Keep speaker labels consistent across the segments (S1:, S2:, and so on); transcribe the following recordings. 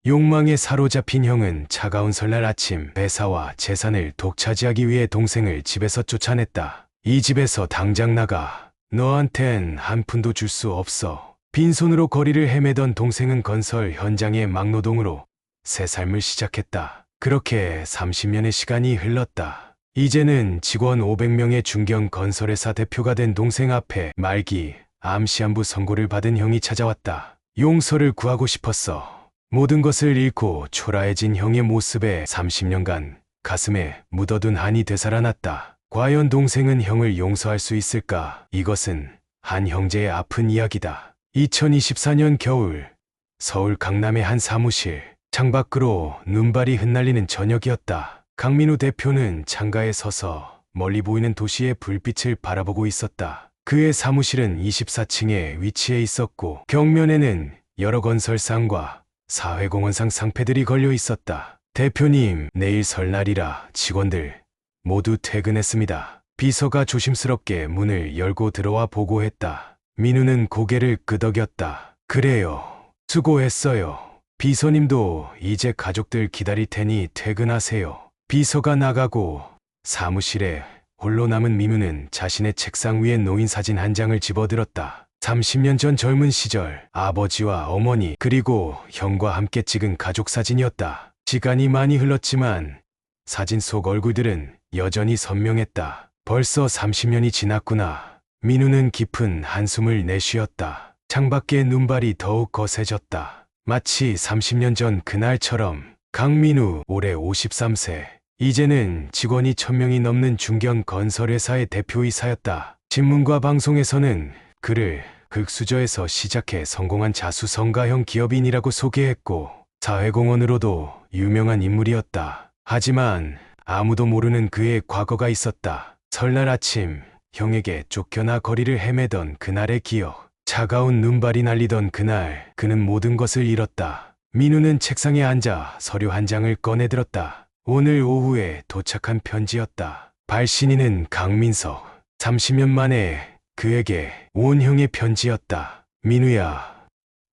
S1: 욕망에 사로잡힌 형은 차가운 설날 아침 회사와 재산을 독차지하기 위해 동생을 집에서 쫓아냈다. 이 집에서 당장 나가. 너한텐 한 푼도 줄 수 없어. 빈손으로 거리를 헤매던 동생은 건설 현장의 막노동으로 새 삶을 시작했다. 그렇게 30년의 시간이 흘렀다. 이제는 직원 500명의 중견 건설회사 대표가 된 동생 앞에 말기 암 시한부 선고를 받은 형이 찾아왔다. 용서를 구하고 싶었어. 모든 것을 잃고 초라해진 형의 모습에 30년간 가슴에 묻어둔 한이 되살아났다. 과연 동생은 형을 용서할 수 있을까? 이것은 한 형제의 아픈 이야기다. 2024년 겨울, 서울 강남의 한 사무실. 창밖으로 눈발이 흩날리는 저녁이었다. 강민우 대표는 창가에 서서 멀리 보이는 도시의 불빛을 바라보고 있었다. 그의 사무실은 24층에 위치해 있었고 벽면에는 여러 건설상과 사회공헌상 상패들이 걸려 있었다. 대표님, 내일 설날이라 직원들 모두 퇴근했습니다. 비서가 조심스럽게 문을 열고 들어와 보고했다. 민우는 고개를 끄덕였다. 그래요. 수고했어요. 비서님도 이제 가족들 기다릴 테니 퇴근하세요. 비서가 나가고 사무실에 홀로 남은 민우는 자신의 책상 위에 놓인 사진 한 장을 집어들었다. 30년 전 젊은 시절 아버지와 어머니 그리고 형과 함께 찍은 가족 사진이었다. 시간이 많이 흘렀지만 사진 속 얼굴들은 여전히 선명했다. 벌써 30년이 지났구나. 민우는 깊은 한숨을 내쉬었다. 창밖의 눈발이 더욱 거세졌다. 마치 30년 전 그날처럼. 강민우 올해 53세. 이제는 직원이 1000명이 넘는 중견 건설회사의 대표이사였다. 신문과 방송에서는 그를 흙수저에서 시작해 성공한 자수성가형 기업인이라고 소개했고 사회공헌으로도 유명한 인물이었다. 하지만 아무도 모르는 그의 과거가 있었다. 설날 아침 형에게 쫓겨나 거리를 헤매던 그날의 기억. 차가운 눈발이 날리던 그날 그는 모든 것을 잃었다. 민우는 책상에 앉아 서류 한 장을 꺼내들었다. 오늘 오후에 도착한 편지였다. 발신인은 강민석. 30년 만에 그에게 온 형의 편지였다. 민우야,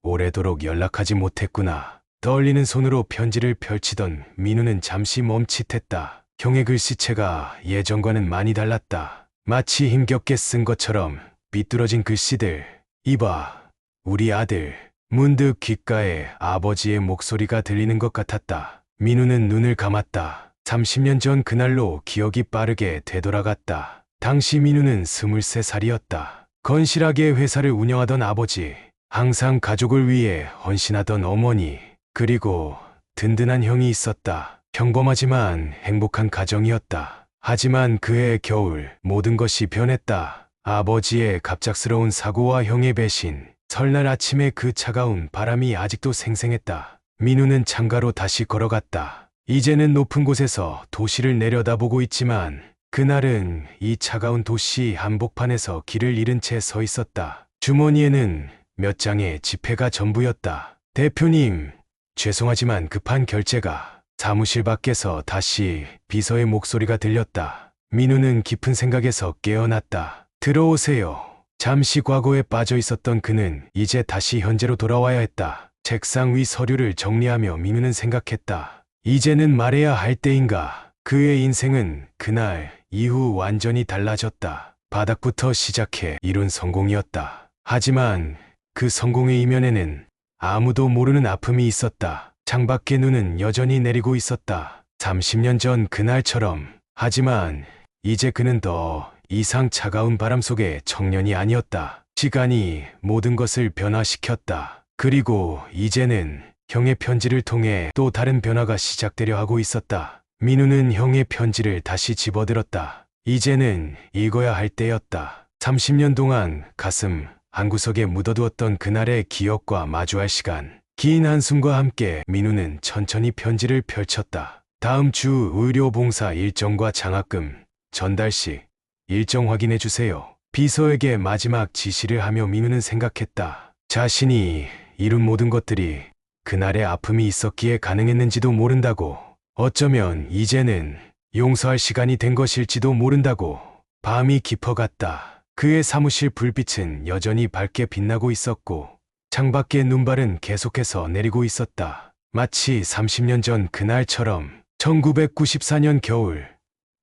S1: 오래도록 연락하지 못했구나. 떨리는 손으로 편지를 펼치던 민우는 잠시 멈칫했다. 형의 글씨체가 예전과는 많이 달랐다. 마치 힘겹게 쓴 것처럼 삐뚤어진 글씨들. 이봐, 우리 아들. 문득 귓가에 아버지의 목소리가 들리는 것 같았다. 민우는 눈을 감았다. 30년 전 그날로 기억이 빠르게 되돌아갔다. 당시 민우는 23살이었다. 건실하게 회사를 운영하던 아버지, 항상 가족을 위해 헌신하던 어머니, 그리고 든든한 형이 있었다. 평범하지만 행복한 가정이었다. 하지만 그해 겨울 모든 것이 변했다. 아버지의 갑작스러운 사고와 형의 배신, 설날 아침의 그 차가운 바람이 아직도 생생했다. 민우는 창가로 다시 걸어갔다. 이제는 높은 곳에서 도시를 내려다보고 있지만 그날은 이 차가운 도시 한복판에서 길을 잃은 채 서 있었다. 주머니에는 몇 장의 지폐가 전부였다. 대표님, 죄송하지만 급한 결제가. 사무실 밖에서 다시 비서의 목소리가 들렸다. 민우는 깊은 생각에서 깨어났다. 들어오세요. 잠시 과거에 빠져 있었던 그는 이제 다시 현재로 돌아와야 했다. 책상 위 서류를 정리하며 민우는 생각했다. 이제는 말해야 할 때인가. 그의 인생은 그날 이후 완전히 달라졌다. 바닥부터 시작해 이룬 성공이었다. 하지만 그 성공의 이면에는 아무도 모르는 아픔이 있었다. 창밖의 눈은 여전히 내리고 있었다. 30년 전 그날처럼. 하지만 이제 그는 더 이상 차가운 바람 속의 청년이 아니었다. 시간이 모든 것을 변화시켰다. 그리고 이제는 형의 편지를 통해 또 다른 변화가 시작되려 하고 있었다. 민우는 형의 편지를 다시 집어들었다. 이제는 읽어야 할 때였다. 30년 동안 가슴 한구석에 묻어두었던 그날의 기억과 마주할 시간. 긴 한숨과 함께 민우는 천천히 편지를 펼쳤다. 다음 주 의료봉사 일정과 장학금 전달 시 일정 확인해 주세요. 비서에게 마지막 지시를 하며 민우는 생각했다. 자신이 이룬 모든 것들이 그날의 아픔이 있었기에 가능했는지도 모른다고. 어쩌면 이제는 용서할 시간이 된 것일지도 모른다고. 밤이 깊어갔다. 그의 사무실 불빛은 여전히 밝게 빛나고 있었고 창밖의 눈발은 계속해서 내리고 있었다. 마치 30년 전 그날처럼 1994년 겨울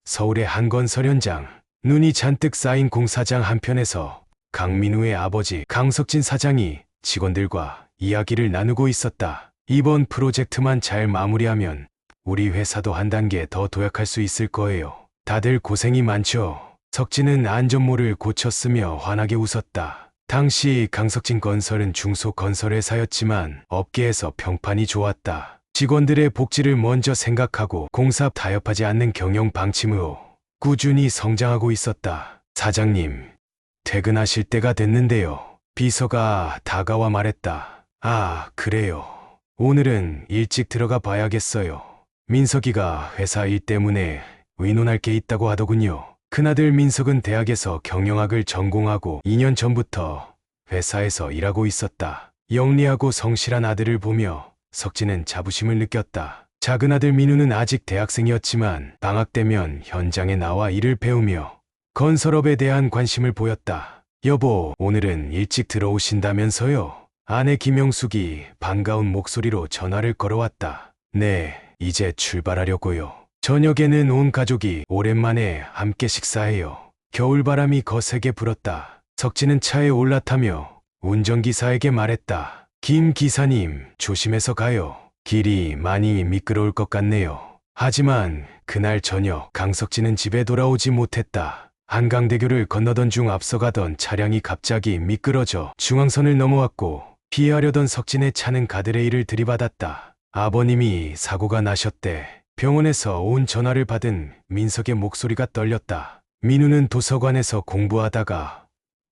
S1: 서울의 한 건설 현장, 눈이 잔뜩 쌓인 공사장 한편에서 강민우의 아버지 강석진 사장이 직원들과 이야기를 나누고 있었다. 이번 프로젝트만 잘 마무리하면 우리 회사도 한 단계 더 도약할 수 있을 거예요. 다들 고생이 많죠. 석진은 안전모를 고쳤으며 환하게 웃었다. 당시 강석진 건설은 중소건설회사였지만 업계에서 평판이 좋았다. 직원들의 복지를 먼저 생각하고 공사 타협하지 않는 경영 방침으로 꾸준히 성장하고 있었다. 사장님, 퇴근하실 때가 됐는데요. 비서가 다가와 말했다. 아, 그래요. 오늘은 일찍 들어가 봐야겠어요. 민석이가 회사 일 때문에 의논할 게 있다고 하더군요. 큰아들 민석은 대학에서 경영학을 전공하고 2년 전부터 회사에서 일하고 있었다. 영리하고 성실한 아들을 보며 석진은 자부심을 느꼈다. 작은아들 민우는 아직 대학생이었지만 방학 되면 현장에 나와 일을 배우며 건설업에 대한 관심을 보였다. 여보, 오늘은 일찍 들어오신다면서요? 아내 김영숙이 반가운 목소리로 전화를 걸어왔다. 네, 이제 출발하려고요. 저녁에는 온 가족이 오랜만에 함께 식사해요. 겨울바람이 거세게 불었다. 석진은 차에 올라타며 운전기사에게 말했다. 김 기사님, 조심해서 가요. 길이 많이 미끄러울 것 같네요. 하지만 그날 저녁 강석진은 집에 돌아오지 못했다. 한강대교를 건너던 중 앞서가던 차량이 갑자기 미끄러져 중앙선을 넘어왔고 피하려던 석진의 차는 가드레일을 들이받았다. 아버님이 사고가 나셨대. 병원에서 온 전화를 받은 민석의 목소리가 떨렸다. 민우는 도서관에서 공부하다가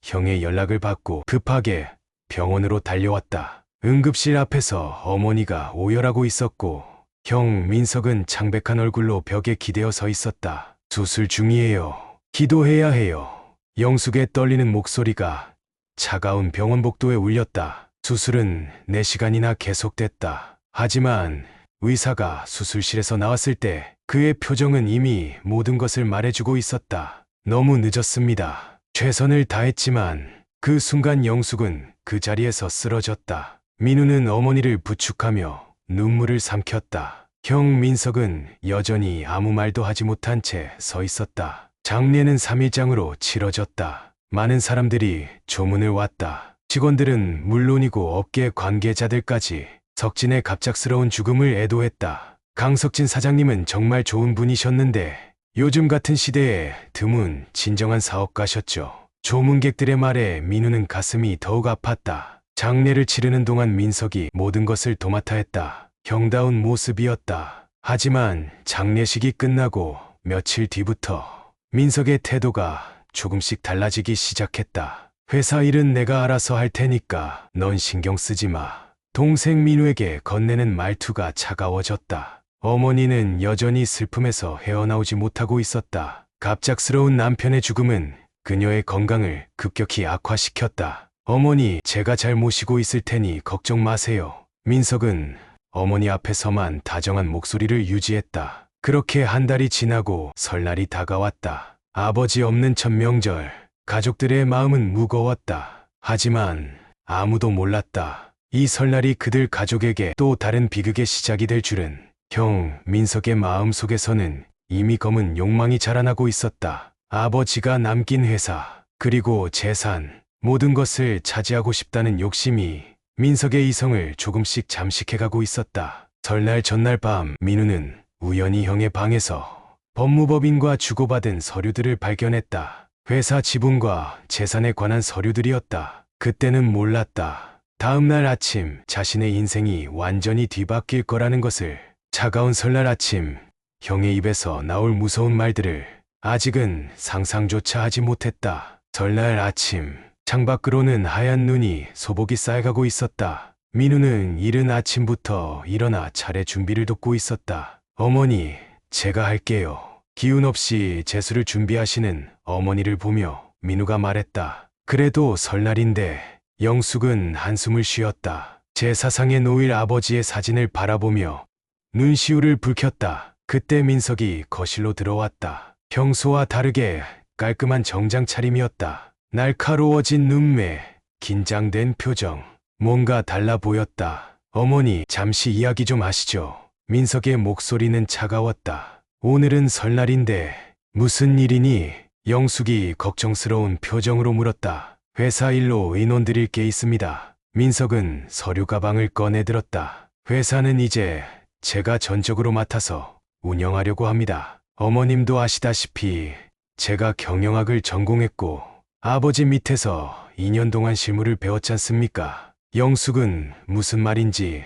S1: 형의 연락을 받고 급하게 병원으로 달려왔다. 응급실 앞에서 어머니가 오열하고 있었고 형 민석은 창백한 얼굴로 벽에 기대어 서 있었다. 수술 중이에요. 기도해야 해요. 영숙의 떨리는 목소리가 차가운 병원 복도에 울렸다. 수술은 4시간이나 계속됐다. 하지만 의사가 수술실에서 나왔을 때 그의 표정은 이미 모든 것을 말해주고 있었다. 너무 늦었습니다. 최선을 다했지만 그 순간 영숙은 그 자리에서 쓰러졌다. 민우는 어머니를 부축하며 눈물을 삼켰다. 형 민석은 여전히 아무 말도 하지 못한 채 서 있었다. 장례는 3일장으로 치러졌다. 많은 사람들이 조문을 왔다. 직원들은 물론이고 업계 관계자들까지 석진의 갑작스러운 죽음을 애도했다. 강석진 사장님은 정말 좋은 분이셨는데 요즘 같은 시대에 드문 진정한 사업가셨죠. 조문객들의 말에 민우는 가슴이 더욱 아팠다. 장례를 치르는 동안 민석이 모든 것을 도맡아 했다. 형다운 모습이었다. 하지만 장례식이 끝나고 며칠 뒤부터 민석의 태도가 조금씩 달라지기 시작했다. 회사 일은 내가 알아서 할 테니까 넌 신경 쓰지 마. 동생 민우에게 건네는 말투가 차가워졌다. 어머니는 여전히 슬픔에서 헤어나오지 못하고 있었다. 갑작스러운 남편의 죽음은 그녀의 건강을 급격히 악화시켰다. 어머니, 제가 잘 모시고 있을 테니 걱정 마세요. 민석은 어머니 앞에서만 다정한 목소리를 유지했다. 그렇게 한 달이 지나고 설날이 다가왔다. 아버지 없는 첫 명절, 가족들의 마음은 무거웠다. 하지만 아무도 몰랐다. 이 설날이 그들 가족에게 또 다른 비극의 시작이 될 줄은. 형 민석의 마음속에서는 이미 검은 욕망이 자라나고 있었다. 아버지가 남긴 회사, 그리고 재산, 모든 것을 차지하고 싶다는 욕심이 민석의 이성을 조금씩 잠식해가고 있었다. 설날 전날 밤 민우는 우연히 형의 방에서 법무법인과 주고받은 서류들을 발견했다. 회사 지분과 재산에 관한 서류들이었다. 그때는 몰랐다. 다음 날 아침 자신의 인생이 완전히 뒤바뀔 거라는 것을. 차가운 설날 아침 형의 입에서 나올 무서운 말들을 아직은 상상조차 하지 못했다. 설날 아침 창밖으로는 하얀 눈이 소복이 쌓여가고 있었다. 민우는 이른 아침부터 일어나 차례 준비를 돕고 있었다. 어머니, 제가 할게요. 기운 없이 제수를 준비하시는 어머니를 보며 민우가 말했다. 그래도 설날인데. 영숙은 한숨을 쉬었다. 제사상에 놓일 아버지의 사진을 바라보며 눈시울을 붉혔다. 그때 민석이 거실로 들어왔다. 평소와 다르게 깔끔한 정장 차림이었다. 날카로워진 눈매, 긴장된 표정, 뭔가 달라 보였다. 어머니, 잠시 이야기 좀 하시죠. 민석의 목소리는 차가웠다. 오늘은 설날인데 무슨 일이니? 영숙이 걱정스러운 표정으로 물었다. 회사 일로 의논 드릴 게 있습니다. 민석은 서류 가방을 꺼내 들었다. 회사는 이제 제가 전적으로 맡아서 운영하려고 합니다. 어머님도 아시다시피 제가 경영학을 전공했고 아버지 밑에서 2년 동안 실무를 배웠지 않습니까? 영숙은 무슨 말인지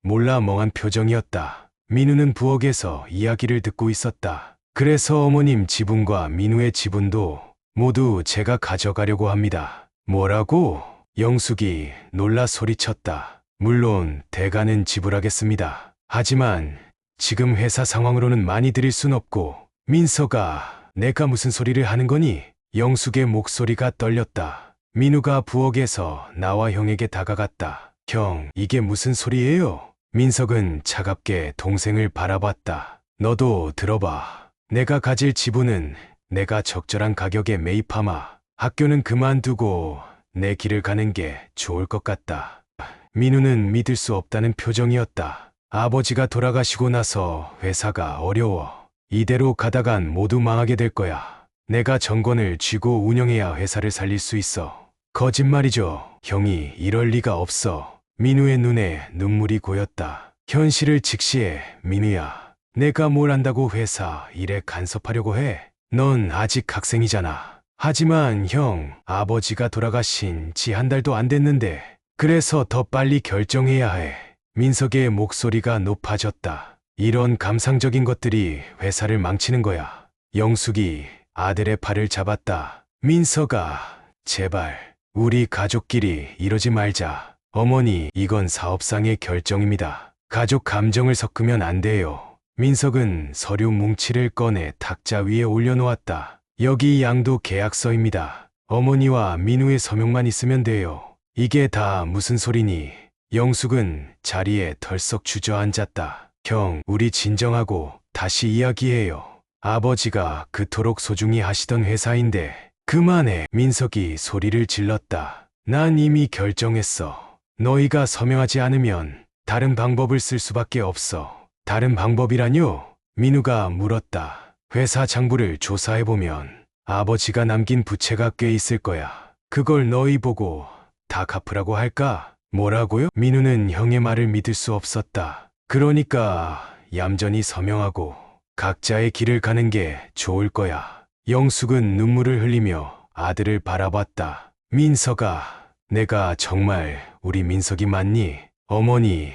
S1: 몰라 멍한 표정이었다. 민우는 부엌에서 이야기를 듣고 있었다. 그래서 어머님 지분과 민우의 지분도 모두 제가 가져가려고 합니다. 뭐라고? 영숙이 놀라 소리쳤다. 물론 대가는 지불하겠습니다. 하지만 지금 회사 상황으로는 많이 드릴 순 없고. 민서가 내가 무슨 소리를 하는 거니? 영숙의 목소리가 떨렸다. 민우가 부엌에서 나와 형에게 다가갔다. 형, 이게 무슨 소리예요? 민석은 차갑게 동생을 바라봤다. 너도 들어봐. 내가 가질 지분은 내가 적절한 가격에 매입하마. 학교는 그만두고 내 길을 가는 게 좋을 것 같다. 민우는 믿을 수 없다는 표정이었다. 아버지가 돌아가시고 나서 회사가 어려워. 이대로 가다간 모두 망하게 될 거야. 내가 정권을 쥐고 운영해야 회사를 살릴 수 있어. 거짓말이죠. 형이 이럴 리가 없어. 민우의 눈에 눈물이 고였다. 현실을 직시해, 민우야. 내가 뭘 안다고 회사 일에 간섭하려고 해. 넌 아직 학생이잖아. 하지만 형, 아버지가 돌아가신 지 한 달도 안 됐는데 그래서 더 빨리 결정해야 해. 민석의 목소리가 높아졌다. 이런 감상적인 것들이 회사를 망치는 거야. 영숙이 아들의 팔을 잡았다. 민석아, 제발 우리 가족끼리 이러지 말자. 어머니, 이건 사업상의 결정입니다. 가족 감정을 섞으면 안 돼요. 민석은 서류 뭉치를 꺼내 탁자 위에 올려놓았다. 여기 양도 계약서입니다. 어머니와 민우의 서명만 있으면 돼요. 이게 다 무슨 소리니? 영숙은 자리에 덜썩 주저앉았다. 형, 우리 진정하고 다시 이야기해요. 아버지가 그토록 소중히 하시던 회사인데. 그만해. 민석이 소리를 질렀다. 난 이미 결정했어. 너희가 서명하지 않으면 다른 방법을 쓸 수밖에 없어. 다른 방법이라뇨? 민우가 물었다. 회사 장부를 조사해보면 아버지가 남긴 부채가 꽤 있을 거야. 그걸 너희 보고 다 갚으라고 할까? 뭐라고요? 민우는 형의 말을 믿을 수 없었다. 그러니까 얌전히 서명하고 각자의 길을 가는 게 좋을 거야. 영숙은 눈물을 흘리며 아들을 바라봤다. 민석아, 내가 정말 우리 민석이 맞니? 어머니,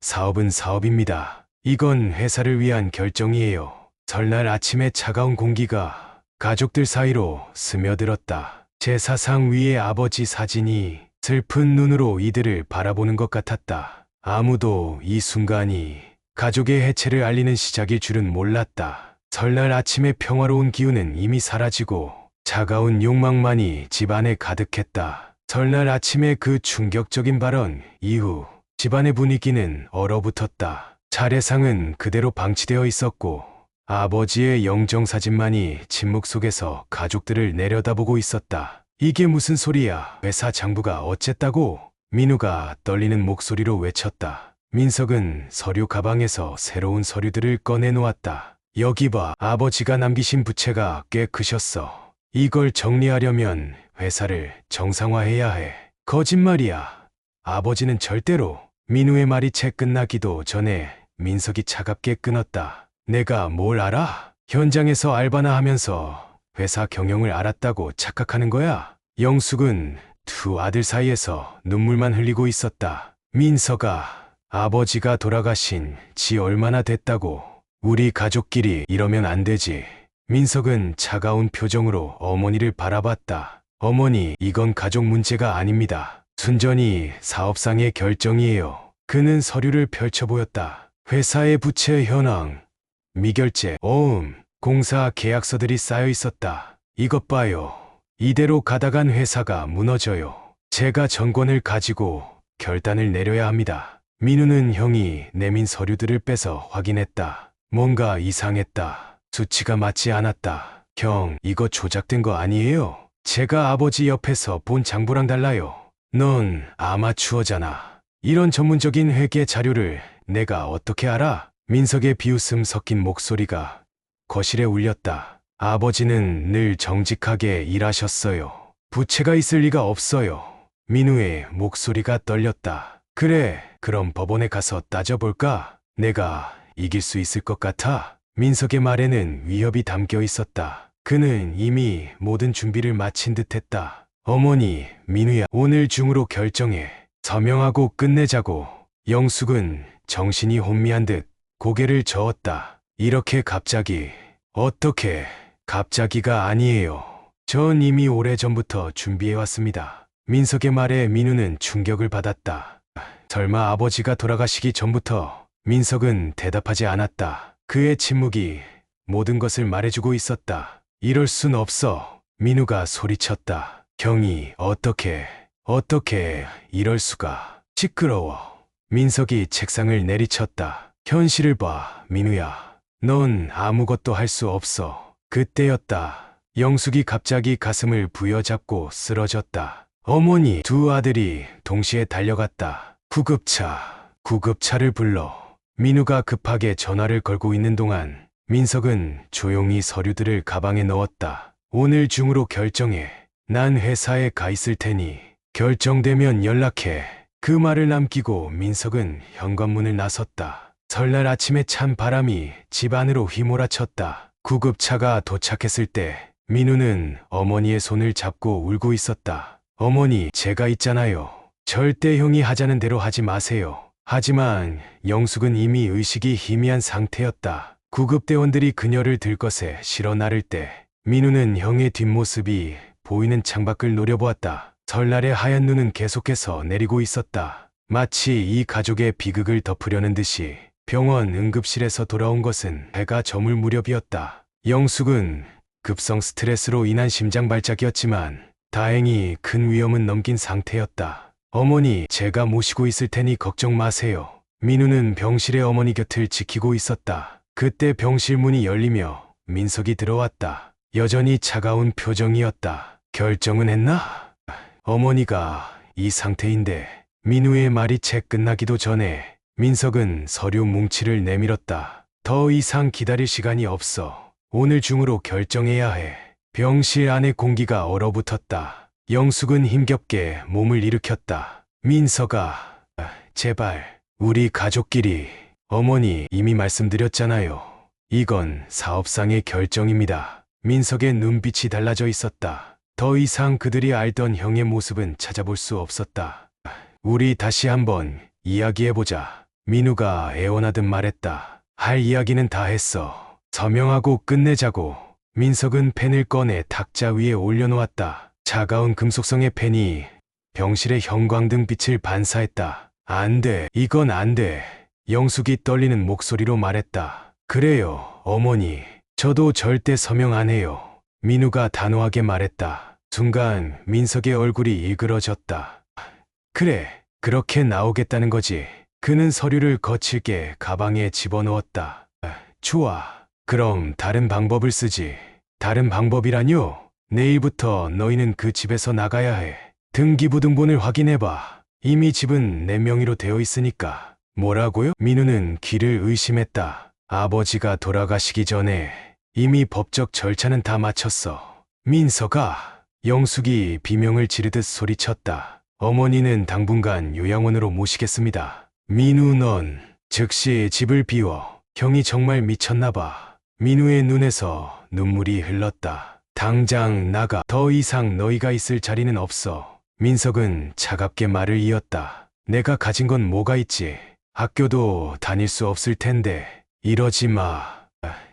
S1: 사업은 사업입니다. 이건 회사를 위한 결정이에요. 설날 아침에 차가운 공기가 가족들 사이로 스며들었다. 제사상 위에 아버지 사진이 슬픈 눈으로 이들을 바라보는 것 같았다. 아무도 이 순간이 가족의 해체를 알리는 시작일 줄은 몰랐다. 설날 아침의 평화로운 기운은 이미 사라지고 차가운 욕망만이 집안에 가득했다. 설날 아침의 그 충격적인 발언 이후 집안의 분위기는 얼어붙었다. 차례상은 그대로 방치되어 있었고 아버지의 영정사진만이 침묵 속에서 가족들을 내려다보고 있었다. 이게 무슨 소리야? 회사 장부가 어쨌다고? 민우가 떨리는 목소리로 외쳤다. 민석은 서류 가방에서 새로운 서류들을 꺼내놓았다. 여기 봐. 아버지가 남기신 부채가 꽤 크셨어. 이걸 정리하려면 회사를 정상화해야 해. 거짓말이야. 아버지는 절대로. 민우의 말이 채 끝나기도 전에 민석이 차갑게 끊었다. 내가 뭘 알아? 현장에서 알바나 하면서 회사 경영을 알았다고 착각하는 거야? 영숙은 두 아들 사이에서 눈물만 흘리고 있었다. 민석아, 아버지가 돌아가신 지 얼마나 됐다고. 우리 가족끼리 이러면 안 되지. 민석은 차가운 표정으로 어머니를 바라봤다. 어머니, 이건 가족 문제가 아닙니다. 순전히 사업상의 결정이에요. 그는 서류를 펼쳐 보였다. 회사의 부채 현황, 미결제, 공사 계약서들이 쌓여 있었다. 이것 봐요. 이대로 가다간 회사가 무너져요. 제가 전권을 가지고 결단을 내려야 합니다. 민우는 형이 내민 서류들을 빼서 확인했다. 뭔가 이상했다. 수치가 맞지 않았다. 형, 이거 조작된 거 아니에요? 제가 아버지 옆에서 본 장부랑 달라요. 넌 아마추어잖아. 이런 전문적인 회계 자료를 내가 어떻게 알아? 민석의 비웃음 섞인 목소리가 거실에 울렸다. 아버지는 늘 정직하게 일하셨어요. 부채가 있을 리가 없어요. 민우의 목소리가 떨렸다. 그래, 그럼 법원에 가서 따져볼까? 내가 이길 수 있을 것 같아. 민석의 말에는 위협이 담겨 있었다. 그는 이미 모든 준비를 마친 듯 했다. 어머니, 민우야, 오늘 중으로 결정해. 서명하고 끝내자고. 영숙은 정신이 혼미한 듯 고개를 저었다. 이렇게 갑자기, 어떻게, 갑자기가 아니에요. 전 이미 오래전부터 준비해왔습니다. 민석의 말에 민우는 충격을 받았다. 설마 아버지가 돌아가시기 전부터? 민석은 대답하지 않았다. 그의 침묵이 모든 것을 말해주고 있었다. 이럴 순 없어. 민우가 소리쳤다. 경이 어떻게 이럴 수가. 시끄러워. 민석이 책상을 내리쳤다. 현실을 봐, 민우야. 넌 아무것도 할 수 없어. 그때였다. 영숙이 갑자기 가슴을 부여잡고 쓰러졌다. 어머니, 두 아들이 동시에 달려갔다. 구급차를 불러. 민우가 급하게 전화를 걸고 있는 동안 민석은 조용히 서류들을 가방에 넣었다. 오늘 중으로 결정해. 난 회사에 가 있을 테니 결정되면 연락해. 그 말을 남기고 민석은 현관문을 나섰다. 설날 아침에 찬 바람이 집 안으로 휘몰아쳤다. 구급차가 도착했을 때 민우는 어머니의 손을 잡고 울고 있었다. 어머니, 제가 있잖아요. 절대 형이 하자는 대로 하지 마세요. 하지만 영숙은 이미 의식이 희미한 상태였다. 구급대원들이 그녀를 들것에 실어 나를 때 민우는 형의 뒷모습이 보이는 창밖을 노려보았다. 설날의 하얀 눈은 계속해서 내리고 있었다. 마치 이 가족의 비극을 덮으려는 듯이. 병원 응급실에서 돌아온 것은 해가 저물 무렵이었다. 영숙은 급성 스트레스로 인한 심장 발작이었지만 다행히 큰 위험은 넘긴 상태였다. 어머니, 제가 모시고 있을 테니 걱정 마세요. 민우는 병실의 어머니 곁을 지키고 있었다. 그때 병실 문이 열리며 민석이 들어왔다. 여전히 차가운 표정이었다. 결정은 했나? 어머니가 이 상태인데. 민우의 말이 채 끝나기도 전에 민석은 서류 뭉치를 내밀었다. 더 이상 기다릴 시간이 없어. 오늘 중으로 결정해야 해. 병실 안의 공기가 얼어붙었다. 영숙은 힘겹게 몸을 일으켰다. 민석아, 제발, 우리 가족끼리. 어머니, 이미 말씀드렸잖아요. 이건 사업상의 결정입니다. 민석의 눈빛이 달라져 있었다. 더 이상 그들이 알던 형의 모습은 찾아볼 수 없었다. 우리 다시 한번 이야기해보자. 민우가 애원하듯 말했다. 할 이야기는 다 했어. 서명하고 끝내자고. 민석은 펜을 꺼내 탁자 위에 올려놓았다. 차가운 금속성의 펜이 병실의 형광등 빛을 반사했다. 안 돼, 이건 안 돼. 영숙이 떨리는 목소리로 말했다. 그래요, 어머니. 저도 절대 서명 안 해요. 민우가 단호하게 말했다. 순간 민석의 얼굴이 일그러졌다. 그래, 그렇게 나오겠다는 거지. 그는 서류를 거칠게 가방에 집어넣었다. 좋아. 그럼 다른 방법을 쓰지. 다른 방법이라뇨? 내일부터 너희는 그 집에서 나가야 해. 등기부등본을 확인해봐. 이미 집은 내 명의로 되어 있으니까. 뭐라고요? 민우는 귀를 의심했다. 아버지가 돌아가시기 전에 이미 법적 절차는 다 마쳤어. 민석아. 영숙이 비명을 지르듯 소리쳤다. 어머니는 당분간 요양원으로 모시겠습니다. 민우, 넌 즉시 집을 비워. 형이 정말 미쳤나봐. 민우의 눈에서 눈물이 흘렀다. 당장 나가. 더 이상 너희가 있을 자리는 없어. 민석은 차갑게 말을 이었다. 내가 가진 건 뭐가 있지? 학교도 다닐 수 없을 텐데. 이러지 마.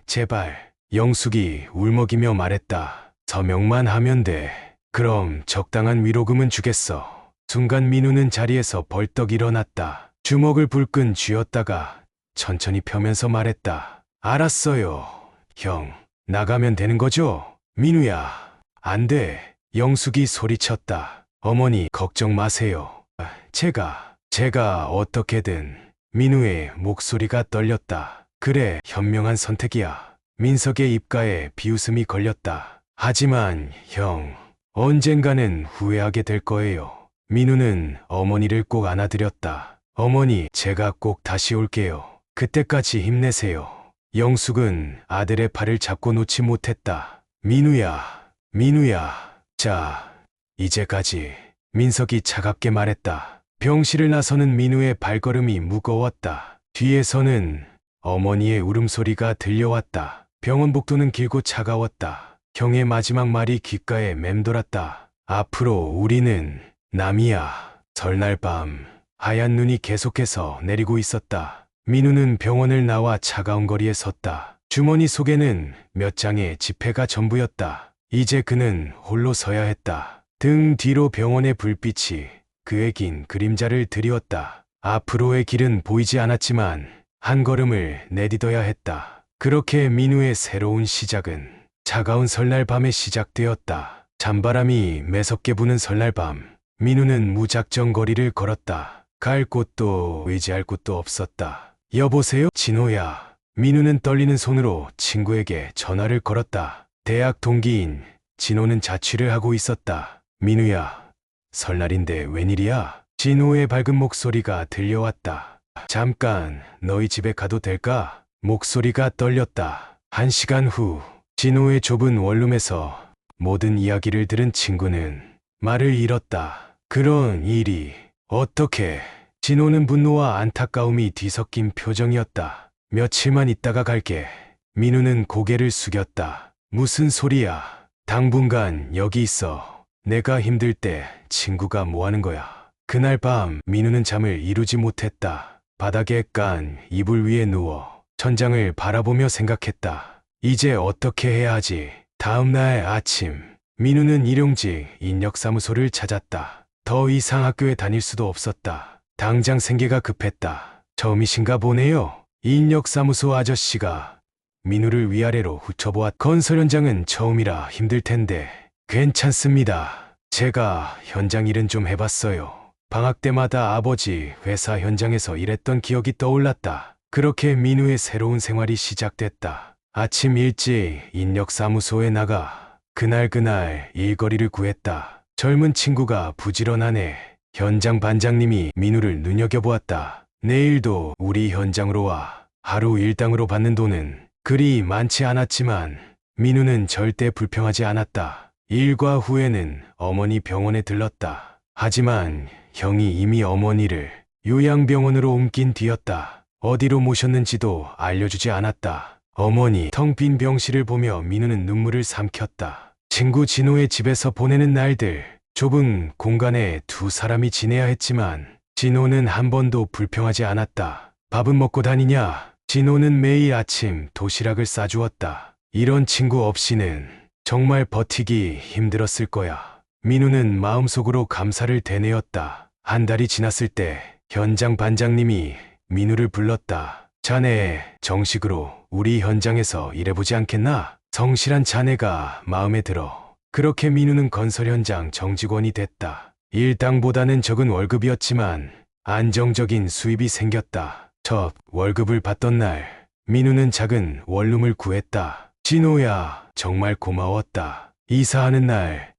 S1: 제발. 영숙이 울먹이며 말했다. 서명만 하면 돼. 그럼 적당한 위로금은 주겠어. 순간 민우는 자리에서 벌떡 일어났다. 주먹을 불끈 쥐었다가 천천히 펴면서 말했다. 알았어요. 형, 나가면 되는 거죠? 민우야, 안 돼. 영숙이 소리쳤다. 어머니, 걱정 마세요. 제가 어떻게든. 민우의 목소리가 떨렸다. 그래, 현명한 선택이야. 민석의 입가에 비웃음이 걸렸다. 하지만 형, 언젠가는 후회하게 될 거예요. 민우는 어머니를 꼭 안아들였다. 어머니, 제가 꼭 다시 올게요. 그때까지 힘내세요. 영숙은 아들의 팔을 잡고 놓지 못했다. 민우야, 민우야. 자, 이제까지. 민석이 차갑게 말했다. 병실을 나서는 민우의 발걸음이 무거웠다. 뒤에서는 어머니의 울음소리가 들려왔다. 병원 복도는 길고 차가웠다. 형의 마지막 말이 귓가에 맴돌았다. 앞으로 우리는 남이야. 설날 밤 하얀 눈이 계속해서 내리고 있었다. 민우는 병원을 나와 차가운 거리에 섰다. 주머니 속에는 몇 장의 지폐가 전부였다. 이제 그는 홀로 서야 했다. 등 뒤로 병원의 불빛이 그의 긴 그림자를 드리웠다. 앞으로의 길은 보이지 않았지만 한 걸음을 내딛어야 했다. 그렇게 민우의 새로운 시작은 차가운 설날 밤에 시작되었다. 찬바람이 매섭게 부는 설날 밤, 민우는 무작정 거리를 걸었다. 갈 곳도 의지할 곳도 없었다. 여보세요? 진호야. 민우는 떨리는 손으로 친구에게 전화를 걸었다. 대학 동기인 진호는 자취를 하고 있었다. 민우야, 설날인데 웬일이야? 진호의 밝은 목소리가 들려왔다. 잠깐 너희 집에 가도 될까? 목소리가 떨렸다. 1시간 후 진호의 좁은 원룸에서 모든 이야기를 들은 친구는 말을 잃었다. 그런 일이 어떻게? 진호는 분노와 안타까움이 뒤섞인 표정이었다. 며칠만 있다가 갈게. 민우는 고개를 숙였다. 무슨 소리야? 당분간 여기 있어. 내가 힘들 때 친구가 뭐 하는 거야? 그날 밤 민우는 잠을 이루지 못했다. 바닥에 깐 이불 위에 누워 천장을 바라보며 생각했다. 이제 어떻게 해야 하지? 다음 날 아침 민우는 일용직 인력사무소를 찾았다. 더 이상 학교에 다닐 수도 없었다. 당장 생계가 급했다. 처음이신가 보네요. 인력사무소 아저씨가 민우를 위아래로 훑어보았다. 건설 현장은 처음이라 힘들 텐데 괜찮습니다. 제가 현장 일은 좀 해봤어요. 방학 때마다 아버지 회사 현장에서 일했던 기억이 떠올랐다. 그렇게 민우의 새로운 생활이 시작됐다. 아침 일찍 인력사무소에 나가 그날 일거리를 구했다. 젊은 친구가 부지런하네. 현장 반장님이 민우를 눈여겨보았다. 내일도 우리 현장으로 와. 하루 일당으로 받는 돈은 그리 많지 않았지만 민우는 절대 불평하지 않았다. 일과 후에는 어머니 병원에 들렀다. 하지만 형이 이미 어머니를 요양병원으로 옮긴 뒤였다. 어디로 모셨는지도 알려주지 않았다. 어머니 텅 빈 병실을 보며 민우는 눈물을 삼켰다. 친구 진호의 집에서 보내는 날들, 좁은 공간에 두 사람이 지내야 했지만 진호는 한 번도 불평하지 않았다. 밥은 먹고 다니냐? 진호는 매일 아침 도시락을 싸주었다. 이런 친구 없이는 정말 버티기 힘들었을 거야. 민우는 마음속으로 감사를 되뇌었다. 한 달이 지났을 때 현장 반장님이 민우를 불렀다. 자네 정식으로 우리 현장에서 일해보지 않겠나? 성실한 자네가 마음에 들어. 그렇게 민우는 건설 현장 정직원이 됐다. 일당보다는 적은 월급이었지만 안정적인 수입이 생겼다. 첫 월급을 받던 날 민우는 작은 원룸을 구했다. 진호야, 정말 고마웠다. 이사하는 날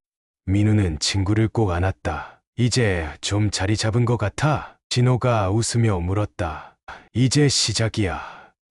S1: 민우는 친구를 꼭 안았다. 이제 좀 자리 잡은 것 같아? 진호가 웃으며 물었다. 이제 시작이야.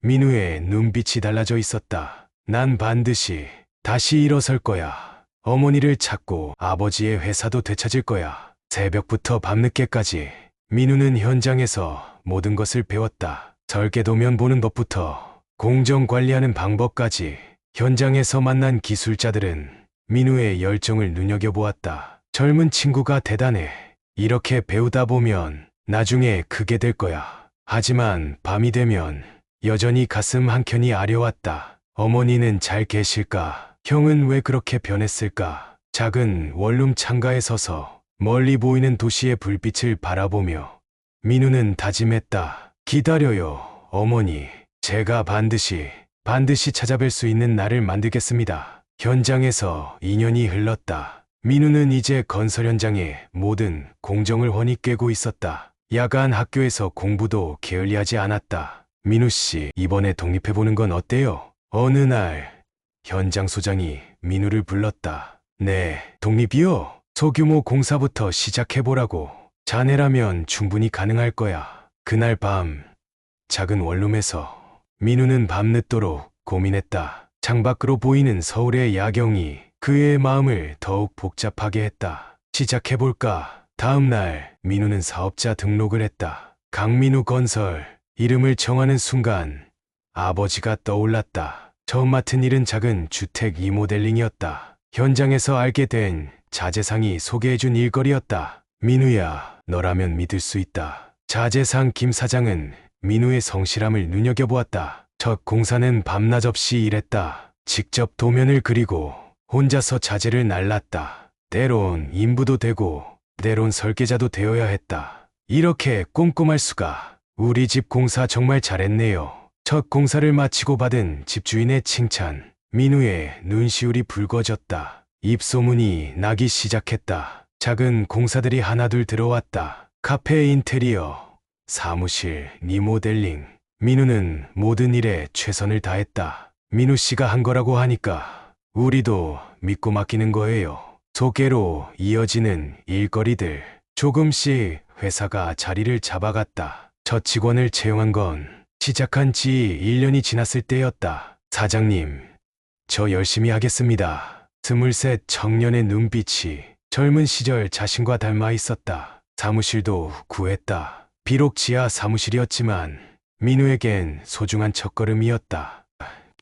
S1: 민우의 눈빛이 달라져 있었다. 난 반드시 다시 일어설 거야. 어머니를 찾고 아버지의 회사도 되찾을 거야. 새벽부터 밤늦게까지 민우는 현장에서 모든 것을 배웠다. 설계도면 보는 법부터 공정 관리하는 방법까지. 현장에서 만난 기술자들은 민우의 열정을 눈여겨보았다. 젊은 친구가 대단해. 이렇게 배우다 보면 나중에 크게 될 거야. 하지만 밤이 되면 여전히 가슴 한켠이 아려왔다. 어머니는 잘 계실까? 형은 왜 그렇게 변했을까? 작은 원룸 창가에 서서 멀리 보이는 도시의 불빛을 바라보며 민우는 다짐했다. 기다려요, 어머니. 제가 반드시 찾아뵐 수 있는 날을 만들겠습니다. 현장에서 2년이 흘렀다. 민우는 이제 건설 현장의 모든 공정을 훤히 꿰고 있었다. 야간 학교에서 공부도 게을리하지 않았다. 민우 씨, 이번에 독립해보는 건 어때요? 어느 날 현장 소장이 민우를 불렀다. 네, 독립이요? 소규모 공사부터 시작해보라고. 자네라면 충분히 가능할 거야. 그날 밤 작은 원룸에서 민우는 밤늦도록 고민했다. 창밖으로 보이는 서울의 야경이 그의 마음을 더욱 복잡하게 했다. 시작해볼까? 다음 날 민우는 사업자 등록을 했다. 강민우 건설. 이름을 정하는 순간 아버지가 떠올랐다. 처음 맡은 일은 작은 주택 리모델링이었다. 현장에서 알게 된 자재상이 소개해준 일거리였다. 민우야, 너라면 믿을 수 있다. 자재상 김 사장은 민우의 성실함을 눈여겨보았다. 첫 공사는 밤낮 없이 일했다. 직접 도면을 그리고 혼자서 자재를 날랐다. 때론 인부도 되고 때론 설계자도 되어야 했다. 이렇게 꼼꼼할 수가. 우리 집 공사 정말 잘했네요. 첫 공사를 마치고 받은 집주인의 칭찬. 민우의 눈시울이 붉어졌다. 입소문이 나기 시작했다. 작은 공사들이 하나둘 들어왔다. 카페 인테리어, 사무실, 리모델링. 민우는 모든 일에 최선을 다했다. 민우 씨가 한 거라고 하니까 우리도 믿고 맡기는 거예요. 소개로 이어지는 일거리들. 조금씩 회사가 자리를 잡아갔다. 첫 직원을 채용한 건 시작한 지 1년이 지났을 때였다. 사장님, 저 열심히 하겠습니다. 23 청년의 눈빛이 젊은 시절 자신과 닮아 있었다. 사무실도 구했다. 비록 지하 사무실이었지만 민우에겐 소중한 첫걸음이었다.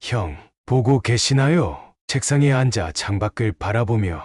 S1: 형, 보고 계시나요? 책상에 앉아 창밖을 바라보며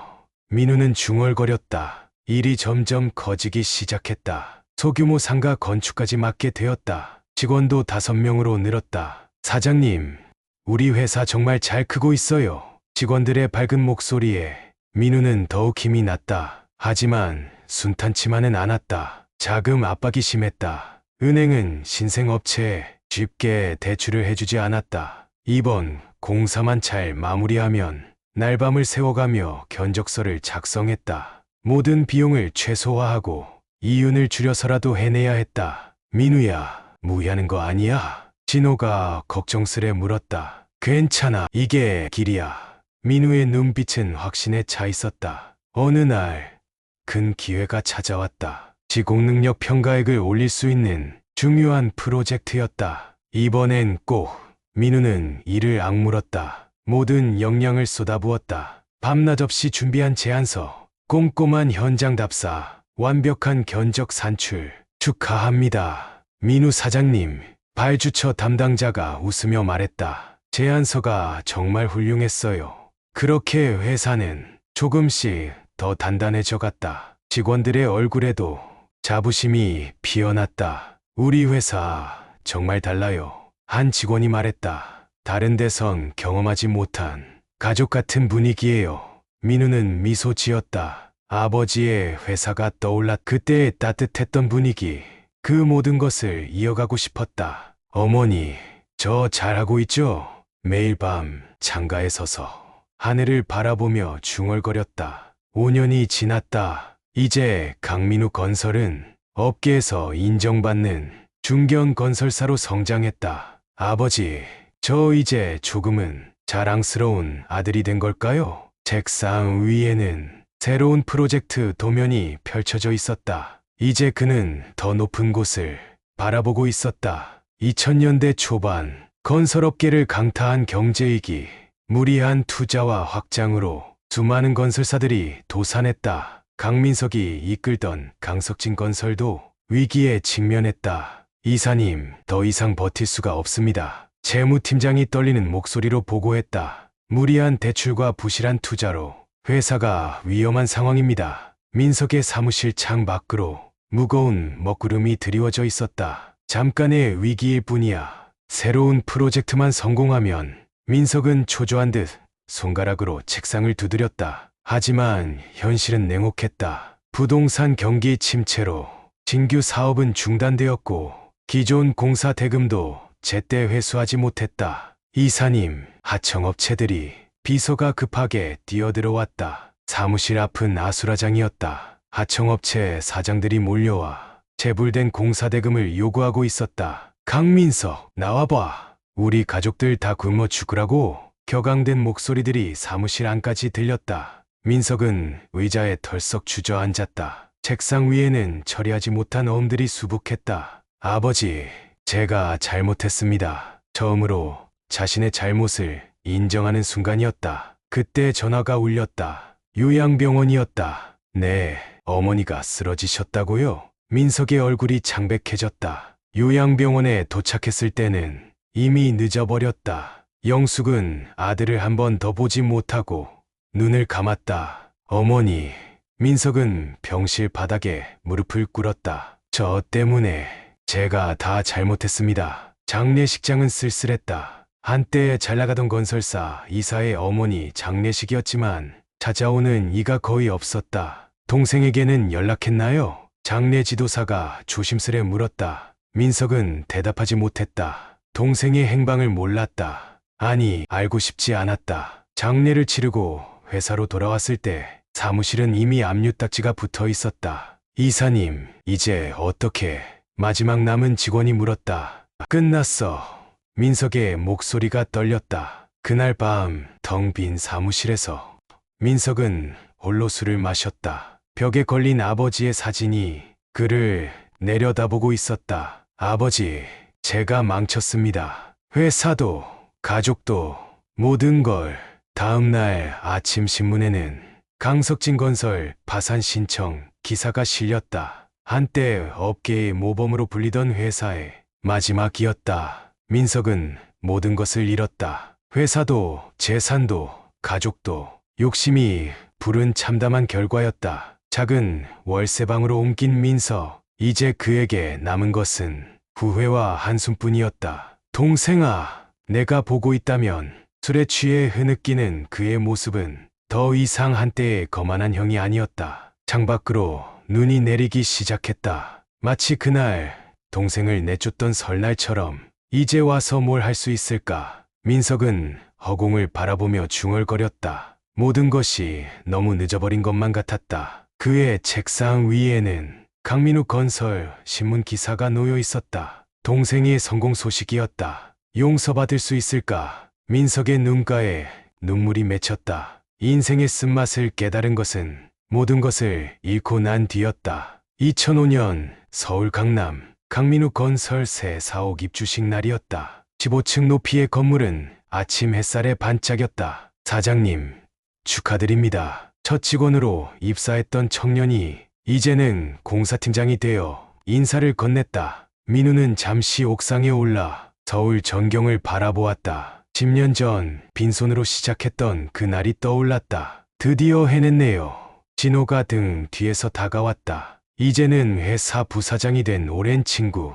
S1: 민우는 중얼거렸다. 일이 점점 커지기 시작했다. 소규모 상가 건축까지 맡게 되었다. 직원도 5명으로 늘었다. 사장님, 우리 회사 정말 잘 크고 있어요. 직원들의 밝은 목소리에 민우는 더욱 힘이 났다. 하지만 순탄치만은 않았다. 자금 압박이 심했다. 은행은 신생업체에 쉽게 대출을 해주지 않았다. 이번 공사만 잘 마무리하면 날밤을 새워가며 견적서를 작성했다. 모든 비용을 최소화하고 이윤을 줄여서라도 해내야 했다. 민우야, 무리하는 거 아니야? 진호가 걱정스레 물었다. 괜찮아, 이게 길이야. 민우의 눈빛은 확신에 차 있었다. 어느 날 큰 기회가 찾아왔다. 시공능력 평가액을 올릴 수 있는 중요한 프로젝트였다. 이번엔 꼭. 민우는 이를 악물었다. 모든 역량을 쏟아부었다. 밤낮 없이 준비한 제안서, 꼼꼼한 현장 답사, 완벽한 견적 산출. 축하합니다. 민우 사장님. 발주처 담당자가 웃으며 말했다. 제안서가 정말 훌륭했어요. 그렇게 회사는 조금씩 더 단단해져 갔다. 직원들의 얼굴에도 자부심이 피어났다. 우리 회사 정말 달라요. 한 직원이 말했다. 다른 데선 경험하지 못한 가족 같은 분위기예요. 민우는 미소 지었다. 아버지의 회사가 떠올랐 그때의 따뜻했던 분위기. 그 모든 것을 이어가고 싶었다. 어머니, 저 잘하고 있죠? 매일 밤 창가에 서서 하늘을 바라보며 중얼거렸다. 5년이 지났다. 이제 강민우 건설은 업계에서 인정받는 중견 건설사로 성장했다. 아버지, 저 이제 조금은 자랑스러운 아들이 된 걸까요? 책상 위에는 새로운 프로젝트 도면이 펼쳐져 있었다. 이제 그는 더 높은 곳을 바라보고 있었다. 2000년대 초반 건설업계를 강타한 경제위기, 무리한 투자와 확장으로 수많은 건설사들이 도산했다. 강민석이 이끌던 강석진 건설도 위기에 직면했다. 이사님, 더 이상 버틸 수가 없습니다. 재무팀장이 떨리는 목소리로 보고했다. 무리한 대출과 부실한 투자로 회사가 위험한 상황입니다. 민석의 사무실 창 밖으로 무거운 먹구름이 드리워져 있었다. 잠깐의 위기일 뿐이야. 새로운 프로젝트만 성공하면. 민석은 초조한 듯 손가락으로 책상을 두드렸다. 하지만 현실은 냉혹했다. 부동산 경기 침체로 신규 사업은 중단되었고 기존 공사 대금도 제때 회수하지 못했다. 이사님, 하청업체들이. 비서가 급하게 뛰어들어왔다. 사무실 앞은 아수라장이었다. 하청업체 사장들이 몰려와 체불된 공사 대금을 요구하고 있었다. 강민석, 나와봐. 우리 가족들 다 굶어 죽으라고. 격앙된 목소리들이 사무실 안까지 들렸다. 민석은 의자에 덜썩 주저앉았다. 책상 위에는 처리하지 못한 어음들이 수북했다. 아버지, 제가 잘못했습니다. 처음으로 자신의 잘못을 인정하는 순간이었다. 그때 전화가 울렸다. 요양병원이었다. 네, 어머니가 쓰러지셨다고요? 민석의 얼굴이 창백해졌다. 요양병원에 도착했을 때는 이미 늦어버렸다. 영숙은 아들을 한 번 더 보지 못하고 눈을 감았다. 어머니, 민석은 병실 바닥에 무릎을 꿇었다. 저 때문에 제가 다 잘못했습니다. 장례식장은 쓸쓸했다. 한때 잘 나가던 건설사 이사의 어머니 장례식이었지만 찾아오는 이가 거의 없었다. 동생에게는 연락했나요? 장례 지도사가 조심스레 물었다. 민석은 대답하지 못했다. 동생의 행방을 몰랐다. 아니, 알고 싶지 않았다. 장례를 치르고 회사로 돌아왔을 때 사무실은 이미 압류딱지가 붙어 있었다. 이사님, 이제 어떻게? 마지막 남은 직원이 물었다. 끝났어. 민석의 목소리가 떨렸다. 그날 밤 텅 빈 사무실에서 민석은 홀로 술을 마셨다. 벽에 걸린 아버지의 사진이 그를 내려다보고 있었다. 아버지, 제가 망쳤습니다. 회사도, 가족도, 모든 걸. 다음 날 아침 신문에는 강석진 건설 파산 신청 기사가 실렸다. 한때 업계의 모범으로 불리던 회사의 마지막이었다. 민석은 모든 것을 잃었다. 회사도, 재산도, 가족도. 욕심이 부른 참담한 결과였다. 작은 월세방으로 옮긴 민석. 이제 그에게 남은 것은 후회와 한숨뿐이었다. 동생아, 내가 보고 있다면. 술에 취해 흐느끼는 그의 모습은 더 이상 한때의 거만한 형이 아니었다. 창밖으로 눈이 내리기 시작했다. 마치 그날 동생을 내쫓던 설날처럼. 이제 와서 뭘 할 수 있을까? 민석은 허공을 바라보며 중얼거렸다. 모든 것이 너무 늦어버린 것만 같았다. 그의 책상 위에는 강민우 건설 신문 기사가 놓여 있었다. 동생의 성공 소식이었다. 용서받을 수 있을까? 민석의 눈가에 눈물이 맺혔다. 인생의 쓴맛을 깨달은 것은 모든 것을 잃고 난 뒤였다. 2005년 서울 강남 강민우 건설 새 4억 입주식 날이었다. 15층 높이의 건물은 아침 햇살에 반짝였다. 사장님, 축하드립니다. 첫 직원으로 입사했던 청년이 이제는 공사팀장이 되어 인사를 건넸다. 민우는 잠시 옥상에 올라 서울 전경을 바라보았다. 10년 전 빈손으로 시작했던 그날이 떠올랐다. 드디어 해냈네요. 진호가 등 뒤에서 다가왔다. 이제는 회사 부사장이 된 오랜 친구.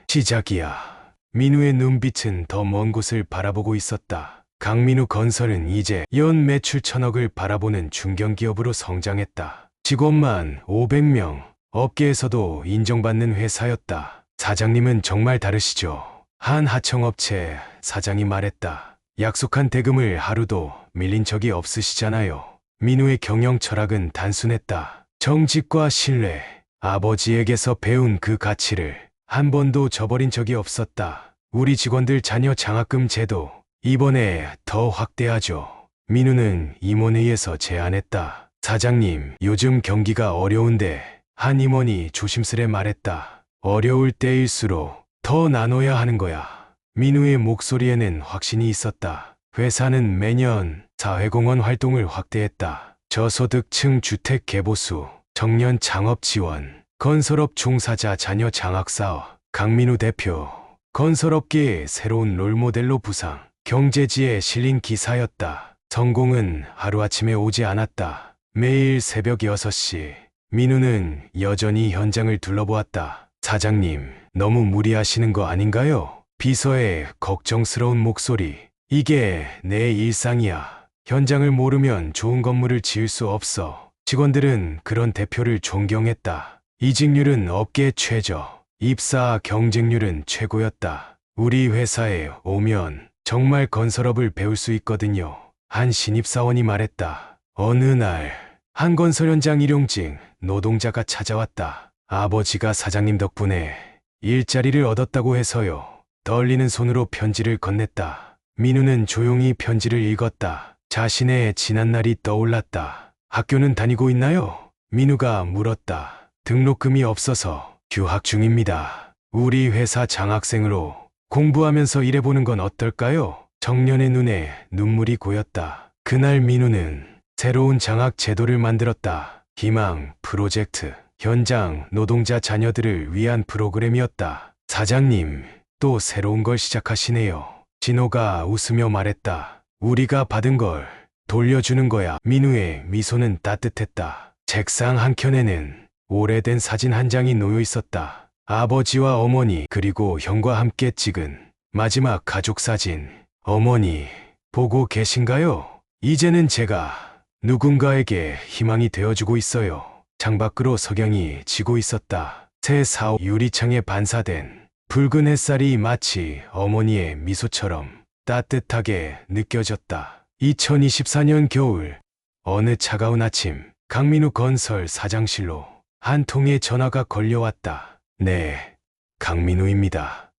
S1: 시작이야. 민우의 눈빛은 더 먼 곳을 바라보고 있었다. 강민우 건설은 이제 연 매출 1,000억을 바라보는 중견기업으로 성장했다. 직원만 500명, 업계에서도 인정받는 회사였다. 사장님은 정말 다르시죠? 한 하청업체 사장이 말했다. 약속한 대금을 하루도 밀린 적이 없으시잖아요. 민우의 경영 철학은 단순했다. 정직과 신뢰. 아버지에게서 배운 그 가치를 한 번도 저버린 적이 없었다. 우리 직원들 자녀 장학금 제도 이번에 더 확대하죠. 민우는 임원회의에서 제안했다. 사장님, 요즘 경기가 어려운데. 한 임원이 조심스레 말했다. 어려울 때일수록 더 나눠야 하는 거야. 민우의 목소리에는 확신이 있었다. 회사는 매년 사회공헌 활동을 확대했다. 저소득층 주택 개보수, 청년 창업 지원, 건설업 종사자 자녀 장학사업. 강민우 대표, 건설업계의 새로운 롤모델로 부상. 경제지에 실린 기사였다. 성공은 하루아침에 오지 않았다. 매일 새벽 6시. 민우는 여전히 현장을 둘러보았다. 사장님, 너무 무리하시는 거 아닌가요? 비서의 걱정스러운 목소리. 이게 내 일상이야. 현장을 모르면 좋은 건물을 지을 수 없어. 직원들은 그런 대표를 존경했다. 이직률은 업계 최저. 입사 경쟁률은 최고였다. 우리 회사에 오면 정말 건설업을 배울 수 있거든요. 한 신입사원이 말했다. 어느 날 한 건설 현장 일용직 노동자가 찾아왔다. 아버지가 사장님 덕분에 일자리를 얻었다고 해서요. 떨리는 손으로 편지를 건넸다. 민우는 조용히 편지를 읽었다. 자신의 지난날이 떠올랐다. 학교는 다니고 있나요? 민우가 물었다. 등록금이 없어서 휴학 중입니다. 우리 회사 장학생으로 공부하면서 일해보는 건 어떨까요? 정년의 눈에 눈물이 고였다. 그날 민우는 새로운 장학 제도를 만들었다. 희망 프로젝트. 현장 노동자 자녀들을 위한 프로그램이었다. 사장님, 또 새로운 걸 시작하시네요. 진호가 웃으며 말했다. 우리가 받은 걸 돌려주는 거야. 민우의 미소는 따뜻했다. 책상 한켠에는 오래된 사진 한 장이 놓여 있었다. 아버지와 어머니 그리고 형과 함께 찍은 마지막 가족 사진. 어머니, 보고 계신가요? 이제는 제가 누군가에게 희망이 되어주고 있어요. 창밖으로 석양이 지고 있었다. 새 사옥 유리창에 반사된 붉은 햇살이 마치 어머니의 미소처럼 따뜻하게 느껴졌다. 2024년 겨울, 어느 차가운 아침, 강민우 건설 사장실로 한 통의 전화가 걸려왔다. 네, 강민우입니다.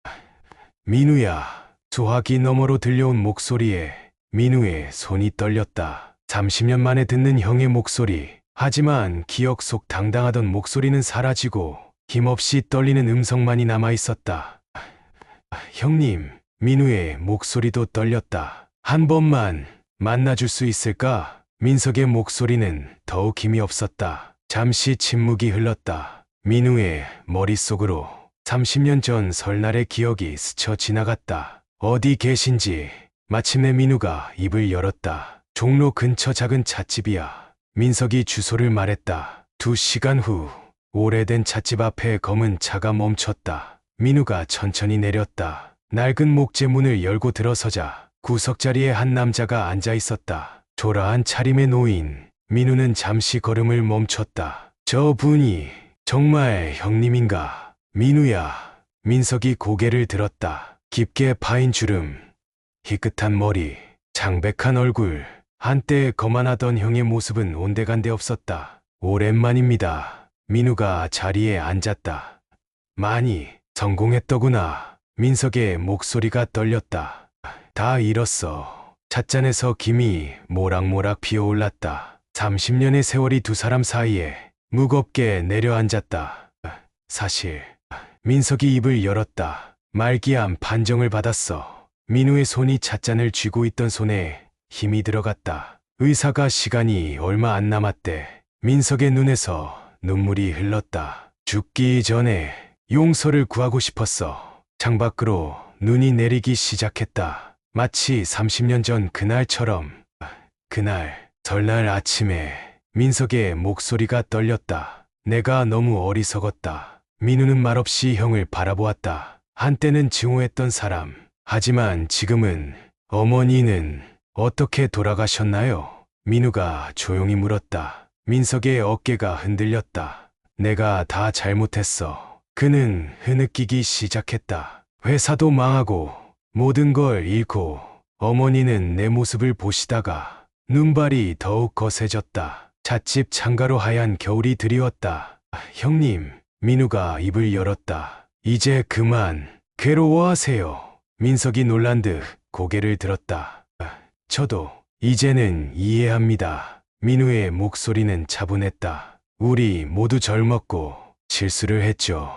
S1: 민우야. 수화기 너머로 들려온 목소리에 민우의 손이 떨렸다. 30년 만에 듣는 형의 목소리. 하지만 기억 속 당당하던 목소리는 사라지고 힘없이 떨리는 음성만이 남아 있었다. 형님, 민우의 목소리도 떨렸다. 한 번만 만나줄 수 있을까? 민석의 목소리는 더욱 힘이 없었다. 잠시 침묵이 흘렀다. 민우의 머릿속으로 30년 전 설날의 기억이 스쳐 지나갔다. 어디 계신지. 마침내 민우가 입을 열었다. 종로 근처 작은 찻집이야. 민석이 주소를 말했다. 2시간 후 오래된 찻집 앞에 검은 차가 멈췄다. 민우가 천천히 내렸다. 낡은 목재 문을 열고 들어서자 구석자리에 한 남자가 앉아 있었다. 초라한 차림의 노인. 민우는 잠시 걸음을 멈췄다. 저분이 정말 형님인가? 민우야. 민석이 고개를 들었다. 깊게 파인 주름, 희끗한 머리, 창백한 얼굴. 한때 거만하던 형의 모습은 온데간데 없었다. 오랜만입니다. 민우가 자리에 앉았다. 많이 성공했더구나. 민석의 목소리가 떨렸다. 다 잃었어. 찻잔에서 김이 모락모락 피어올랐다. 30년의 세월이 두 사람 사이에 무겁게 내려앉았다. 사실 민석이 입을 열었다. 말기암 판정을 받았어. 민우의 손이 찻잔을 쥐고 있던 손에 힘이 들어갔다. 의사가 시간이 얼마 안 남았대. 민석의 눈에서 눈물이 흘렀다. 죽기 전에 용서를 구하고 싶었어. 창밖으로 눈이 내리기 시작했다. 마치 30년 전 그날처럼. 그날 설날 아침에 민석의 목소리가 떨렸다. 내가 너무 어리석었다. 민우는 말없이 형을 바라보았다. 한때는 증오했던 사람. 하지만 지금은. 어머니는 어떻게 돌아가셨나요? 민우가 조용히 물었다. 민석의 어깨가 흔들렸다. 내가 다 잘못했어. 그는 흐느끼기 시작했다. 회사도 망하고 모든 걸 잃고. 어머니는 내 모습을 보시다가 눈발이 더욱 거세졌다. 찻집 창가로 하얀 겨울이 드리웠다. 형님. 민우가 입을 열었다. 이제 그만 괴로워하세요. 민석이 놀란 듯 고개를 들었다. 저도 이제는 이해합니다. 민우의 목소리는 차분했다. 우리 모두 젊었고 실수를 했죠.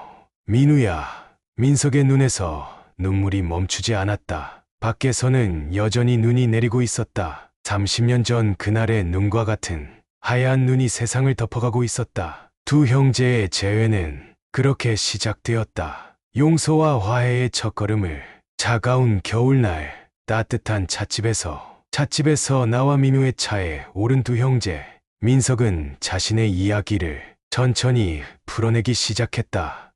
S1: 민우야. 민석의 눈에서 눈물이 멈추지 않았다. 밖에서는 여전히 눈이 내리고 있었다. 30년 전 그날의 눈과 같은 하얀 눈이 세상을 덮어가고 있었다. 두 형제의 재회는 그렇게 시작되었다. 용서와 화해의 첫걸음을. 차가운 겨울날 따뜻한 찻집에서 나와 민우의 차에 오른 두 형제. 민석은 자신의 이야기를 천천히 풀어내기 시작했다.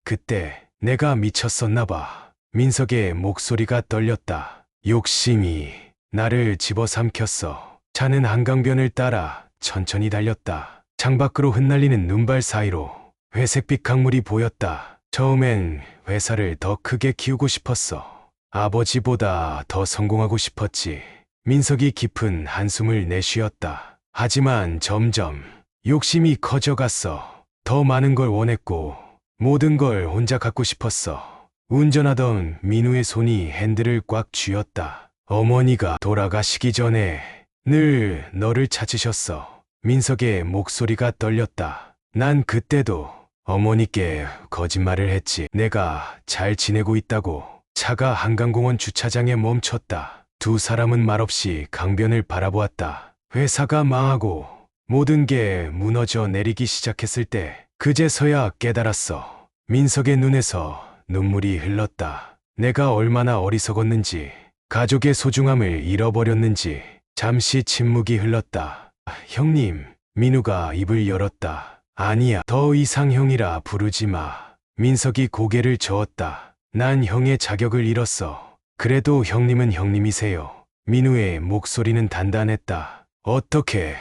S1: 그때 내가 미쳤었나 봐. 민석의 목소리가 떨렸다. 욕심이 나를 집어삼켰어. 차는 한강변을 따라 천천히 달렸다. 창밖으로 흩날리는 눈발 사이로 회색빛 강물이 보였다. 처음엔 회사를 더 크게 키우고 싶었어. 아버지보다 더 성공하고 싶었지. 민석이 깊은 한숨을 내쉬었다. 하지만 점점 욕심이 커져갔어. 더 많은 걸 원했고 모든 걸 혼자 갖고 싶었어. 운전하던 민우의 손이 핸들을 꽉 쥐었다. 어머니가 돌아가시기 전에 늘 너를 찾으셨어. 민석의 목소리가 떨렸다. 난 그때도 어머니께 거짓말을 했지. 내가 잘 지내고 있다고. 차가 한강공원 주차장에 멈췄다. 두 사람은 말없이 강변을 바라보았다. 회사가 망하고 모든 게 무너져 내리기 시작했을 때 그제서야 깨달았어. 민석의 눈에서 눈물이 흘렀다. 내가 얼마나 어리석었는지, 가족의 소중함을 잃어버렸는지. 잠시 침묵이 흘렀다. 형님, 민우가 입을 열었다. 아니야, 더 이상 형이라 부르지 마. 민석이 고개를 저었다. 난 형의 자격을 잃었어. 그래도 형님은 형님이세요. 민우의 목소리는 단단했다. 어떻게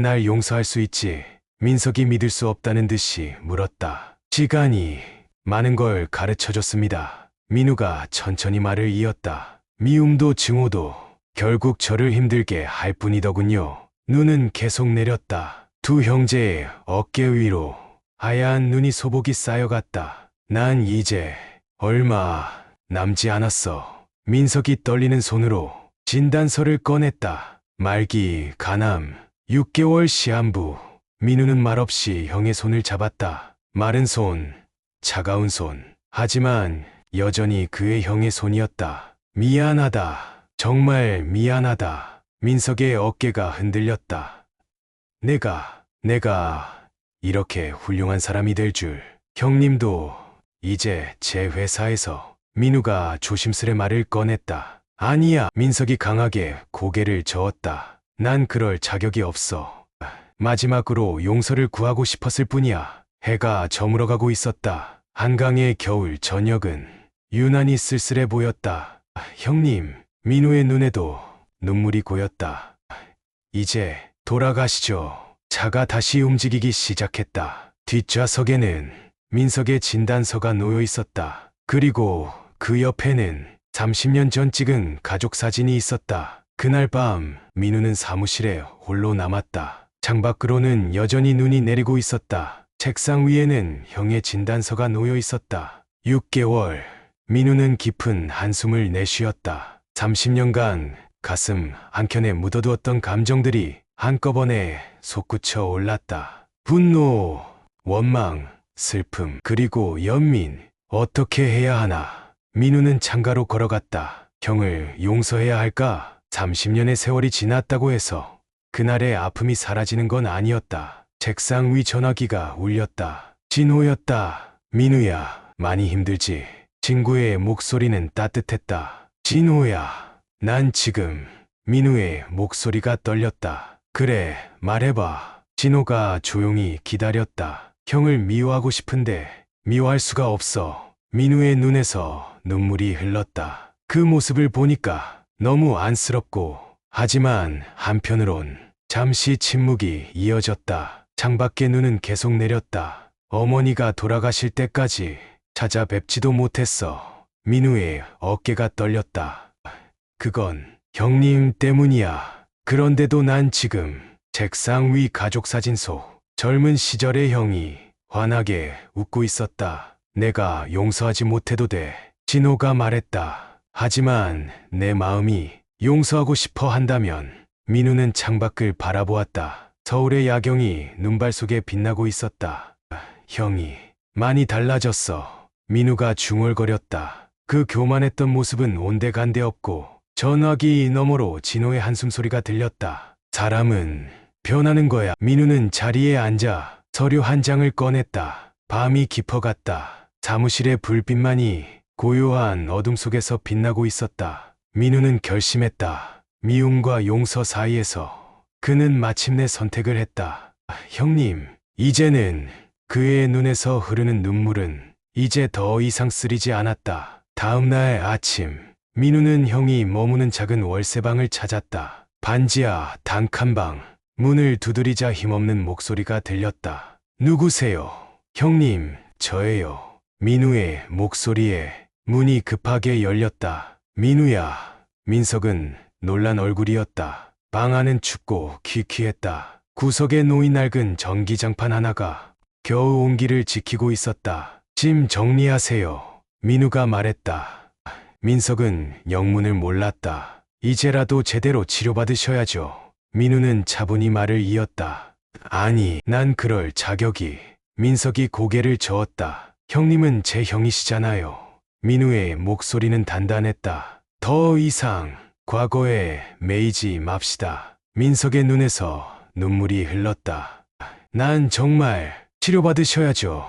S1: 날 용서할 수 있지? 민석이 믿을 수 없다는 듯이 물었다. 시간이 많은 걸 가르쳐줬습니다. 민우가 천천히 말을 이었다. 미움도 증오도 결국 저를 힘들게 할 뿐이더군요. 눈은 계속 내렸다. 두 형제의 어깨 위로 하얀 눈이 소복이 쌓여갔다. 난 이제 얼마 남지 않았어. 민석이 떨리는 손으로 진단서를 꺼냈다. 말기, 간암, 6개월 시한부. 민우는 말없이 형의 손을 잡았다. 마른 손, 차가운 손. 하지만 여전히 그의 형의 손이었다. 미안하다. 정말 미안하다. 민석의 어깨가 흔들렸다. 내가 이렇게 훌륭한 사람이 될 줄. 형님도 이제 제 회사에서. 민우가 조심스레 말을 꺼냈다. 아니야. 민석이 강하게 고개를 저었다. 난 그럴 자격이 없어. 마지막으로 용서를 구하고 싶었을 뿐이야. 해가 저물어가고 있었다. 한강의 겨울 저녁은 유난히 쓸쓸해 보였다. 형님, 민우의 눈에도 눈물이 고였다. 이제 돌아가시죠. 차가 다시 움직이기 시작했다. 뒷좌석에는 민석의 진단서가 놓여 있었다. 그리고 그 옆에는 30년 전 찍은 가족 사진이 있었다. 그날 밤 민우는 사무실에 홀로 남았다. 창밖으로는 여전히 눈이 내리고 있었다. 책상 위에는 형의 진단서가 놓여 있었다. 6개월. 민우는 깊은 한숨을 내쉬었다. 30년간 가슴 한켠에 묻어두었던 감정들이 한꺼번에 솟구쳐 올랐다. 분노, 원망, 슬픔, 그리고 연민. 어떻게 해야 하나? 민우는 창가로 걸어갔다. 형을 용서해야 할까? 30년의 세월이 지났다고 해서 그날의 아픔이 사라지는 건 아니었다. 책상 위 전화기가 울렸다. 진호였다. 민우야, 많이 힘들지? 친구의 목소리는 따뜻했다. 진호야, 난 지금. 민우의 목소리가 떨렸다. 그래, 말해봐. 진호가 조용히 기다렸다. 형을 미워하고 싶은데 미워할 수가 없어. 민우의 눈에서 눈물이 흘렀다. 그 모습을 보니까 너무 안쓰럽고, 하지만 한편으론 잠시 침묵이 이어졌다. 창밖의 눈은 계속 내렸다. 어머니가 돌아가실 때까지 찾아뵙지도 못했어. 민우의 어깨가 떨렸다. 그건 형님 때문이야. 그런데도 난 지금. 책상 위 가족사진 속 젊은 시절의 형이 환하게 웃고 있었다. 내가 용서하지 못해도 돼. 진호가 말했다. 하지만 내 마음이 용서하고 싶어 한다면. 민우는 창밖을 바라보았다. 서울의 야경이 눈발 속에 빛나고 있었다. 형이 많이 달라졌어. 민우가 중얼거렸다. 그 교만했던 모습은 온데간데 없고, 전화기 너머로 진호의 한숨소리가 들렸다. 사람은 변하는 거야. 민우는 자리에 앉아 서류 한 장을 꺼냈다. 밤이 깊어갔다. 사무실의 불빛만이 고요한 어둠 속에서 빛나고 있었다. 민우는 결심했다. 미움과 용서 사이에서 그는 마침내 선택을 했다. 형님, 이제는. 그의 눈에서 흐르는 눈물은 이제 더 이상 쓰리지 않았다. 다음 날 아침, 민우는 형이 머무는 작은 월세방을 찾았다. 반지하 단칸방. 문을 두드리자 힘없는 목소리가 들렸다. 누구세요? 형님, 저예요. 민우의 목소리에 문이 급하게 열렸다. 민우야. 민석은 놀란 얼굴이었다. 방 안은 춥고 퀴퀴했다. 구석에 놓인 낡은 전기장판 하나가 겨우 온기를 지키고 있었다. 짐 정리하세요. 민우가 말했다. 민석은 영문을 몰랐다. 이제라도 제대로 치료받으셔야죠. 민우는 차분히 말을 이었다. 아니, 난 그럴 자격이. 민석이 고개를 저었다. 형님은 제 형이시잖아요. 민우의 목소리는 단단했다. 더 이상 과거에 매이지 맙시다. 민석의 눈에서 눈물이 흘렀다. 난 정말 치료받으셔야죠.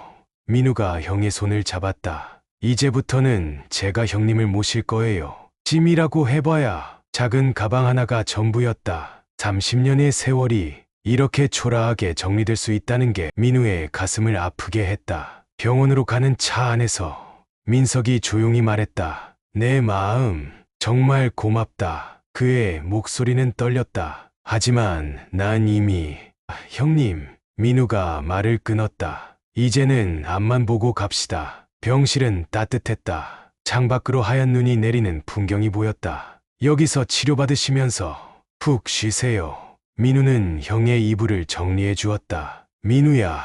S1: 민우가 형의 손을 잡았다. 이제부터는 제가 형님을 모실 거예요. 짐이라고 해봐야 작은 가방 하나가 전부였다. 30년의 세월이 이렇게 초라하게 정리될 수 있다는 게 민우의 가슴을 아프게 했다. 병원으로 가는 차 안에서 민석이 조용히 말했다. 내 마음 정말 고맙다. 그의 목소리는 떨렸다. 하지만 난 이미 형님, 민우가 말을 끊었다. 이제는 앞만 보고 갑시다. 병실은 따뜻했다. 창밖으로 하얀 눈이 내리는 풍경이 보였다. 여기서 치료받으시면서 푹 쉬세요. 민우는 형의 이불을 정리해 주었다. 민우야.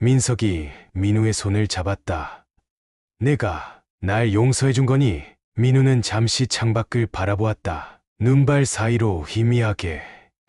S1: 민석이 민우의 손을 잡았다. 내가 날 용서해 준 거니? 민우는 잠시 창밖을 바라보았다. 눈발 사이로 희미하게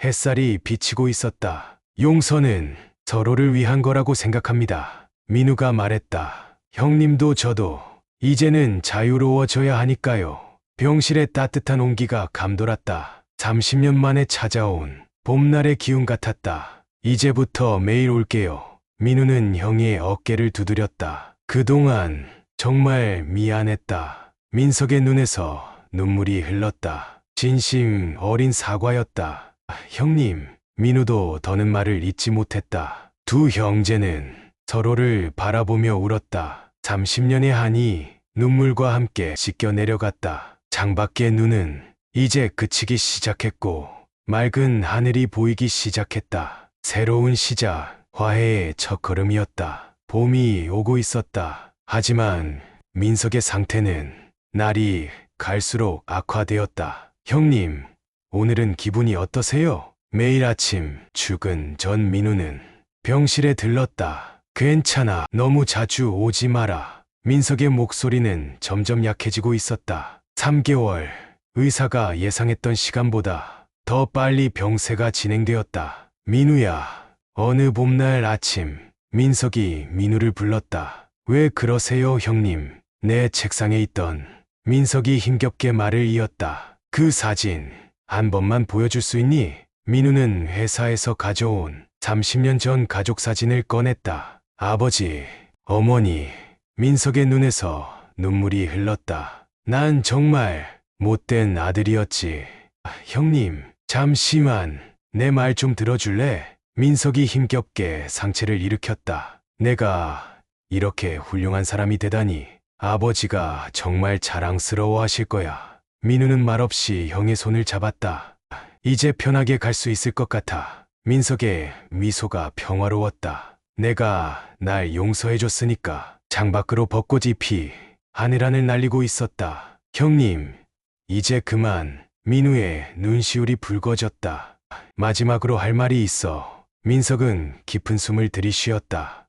S1: 햇살이 비치고 있었다. 용서는 서로를 위한 거라고 생각합니다. 민우가 말했다. 형님도 저도 이제는 자유로워져야 하니까요. 병실의 따뜻한 온기가 감돌았다. 30년 만에 찾아온 봄날의 기운 같았다. 이제부터 매일 올게요. 민우는 형의 어깨를 두드렸다. 그동안 정말 미안했다. 민석의 눈에서 눈물이 흘렀다. 진심 어린 사과였다. 형님, 민우도 더는 말을 잇지 못했다. 두 형제는 서로를 바라보며 울었다. 30년의 한이 눈물과 함께 씻겨 내려갔다. 창밖의 눈은 이제 그치기 시작했고 맑은 하늘이 보이기 시작했다. 새로운 시작, 화해의 첫걸음이었다. 봄이 오고 있었다. 하지만 민석의 상태는 날이 갈수록 악화되었다. 형님, 오늘은 기분이 어떠세요? 매일 아침 출근 전 민우는 병실에 들렀다. 괜찮아. 너무 자주 오지 마라. 민석의 목소리는 점점 약해지고 있었다. 3개월. 의사가 예상했던 시간보다 더 빨리 병세가 진행되었다. 민우야. 어느 봄날 아침, 민석이 민우를 불렀다. 왜 그러세요, 형님? 내 책상에 있던 민석이 힘겹게 말을 이었다. 그 사진 한 번만 보여줄 수 있니? 민우는 회사에서 가져온 30년 전 가족 사진을 꺼냈다. 아버지, 어머니, 민석의 눈에서 눈물이 흘렀다. 난 정말 못된 아들이었지. 형님, 잠시만 내 말 좀 들어줄래? 민석이 힘겹게 상체를 일으켰다. 내가 이렇게 훌륭한 사람이 되다니 아버지가 정말 자랑스러워 하실 거야. 민우는 말없이 형의 손을 잡았다. 이제 편하게 갈 수 있을 것 같아. 민석의 미소가 평화로웠다. 내가 날 용서해줬으니까. 창밖으로 벚꽃잎이 하늘하늘 날리고 있었다. 형님, 이제 그만. 민우의 눈시울이 붉어졌다. 마지막으로 할 말이 있어. 민석은 깊은 숨을 들이쉬었다.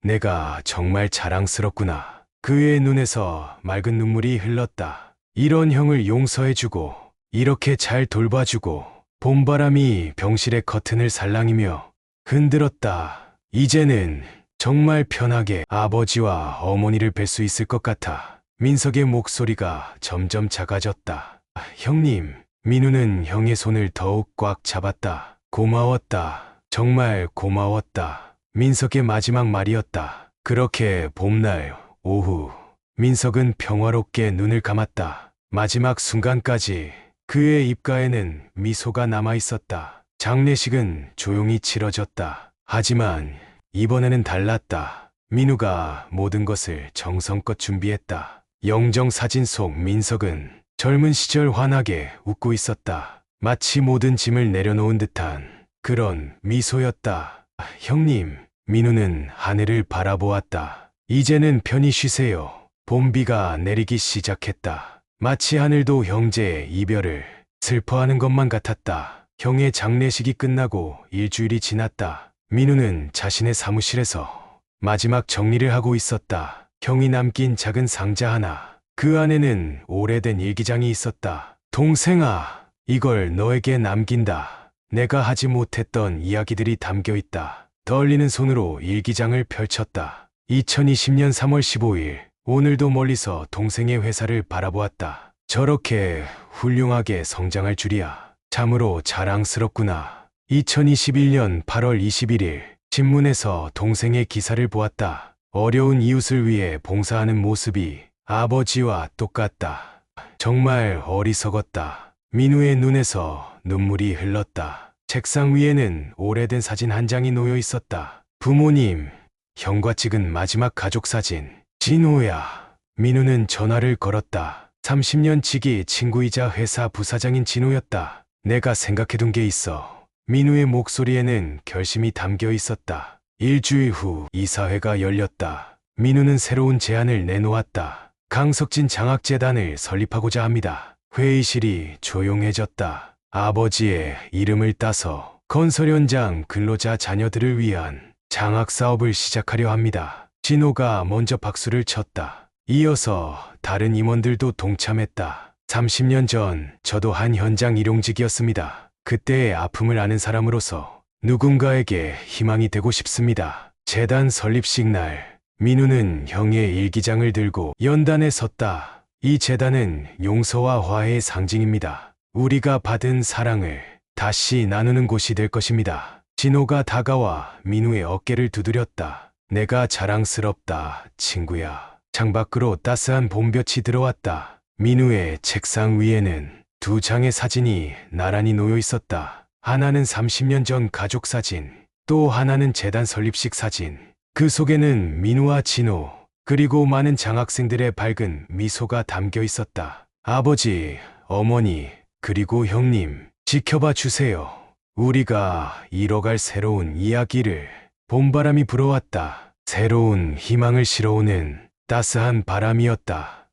S1: 내가 정말 자랑스럽구나. 그의 눈에서 맑은 눈물이 흘렀다. 이런 형을 용서해주고 이렇게 잘 돌봐주고 봄바람이 병실의 커튼을 살랑이며 흔들었다. 이제는 정말 편하게 아버지와 어머니를 뵐 수 있을 것 같아. 민석의 목소리가 점점 작아졌다. 형님, 민우는 형의 손을 더욱 꽉 잡았다. 고마웠다. 정말 고마웠다. 민석의 마지막 말이었다. 그렇게 봄날 오후, 민석은 평화롭게 눈을 감았다. 마지막 순간까지 그의 입가에는 미소가 남아 있었다. 장례식은 조용히 치러졌다. 하지만 이번에는 달랐다. 민우가 모든 것을 정성껏 준비했다. 영정 사진 속 민석은 젊은 시절 환하게 웃고 있었다. 마치 모든 짐을 내려놓은 듯한 그런 미소였다. 형님, 민우는 하늘을 바라보았다. 이제는 편히 쉬세요. 봄비가 내리기 시작했다. 마치 하늘도 형제의 이별을 슬퍼하는 것만 같았다. 형의 장례식이 끝나고 일주일이 지났다. 민우는 자신의 사무실에서 마지막 정리를 하고 있었다. 형이 남긴 작은 상자 하나. 그 안에는 오래된 일기장이 있었다. 동생아, 이걸 너에게 남긴다. 내가 하지 못했던 이야기들이 담겨 있다. 떨리는 손으로 일기장을 펼쳤다. 2020년 3월 15일, 오늘도 멀리서 동생의 회사를 바라보았다. 저렇게 훌륭하게 성장할 줄이야. 참으로 자랑스럽구나. 2021년 8월 21일, 신문에서 동생의 기사를 보았다. 어려운 이웃을 위해 봉사하는 모습이 아버지와 똑같다. 정말 어리석었다. 민우의 눈에서 눈물이 흘렀다. 책상 위에는 오래된 사진 한 장이 놓여 있었다. 부모님, 형과 찍은 마지막 가족 사진. 진호야. 민우는 전화를 걸었다. 30년 지기 친구이자 회사 부사장인 진호였다. 내가 생각해둔 게 있어. 민우의 목소리에는 결심이 담겨 있었다. 일주일 후 이사회가 열렸다. 민우는 새로운 제안을 내놓았다. 강석진 장학재단을 설립하고자 합니다. 회의실이 조용해졌다. 아버지의 이름을 따서 건설 현장 근로자 자녀들을 위한 장학사업을 시작하려 합니다. 진호가 먼저 박수를 쳤다. 이어서 다른 임원들도 동참했다. 30년 전 저도 한 현장 일용직이었습니다. 그때의 아픔을 아는 사람으로서 누군가에게 희망이 되고 싶습니다. 재단 설립식 날, 민우는 형의 일기장을 들고 연단에 섰다. 이 재단은 용서와 화해의 상징입니다. 우리가 받은 사랑을 다시 나누는 곳이 될 것입니다. 진호가 다가와 민우의 어깨를 두드렸다. 내가 자랑스럽다, 친구야. 창밖으로 따스한 봄볕이 들어왔다. 민우의 책상 위에는 두 장의 사진이 나란히 놓여 있었다. 하나는 30년 전 가족 사진, 또 하나는 재단 설립식 사진. 그 속에는 민우와 진호, 그리고 많은 장학생들의 밝은 미소가 담겨 있었다. 아버지, 어머니, 그리고 형님, 지켜봐 주세요. 우리가 이뤄갈 새로운 이야기를. 봄바람이 불어왔다. 새로운 희망을 실어오는 따스한 바람이었다.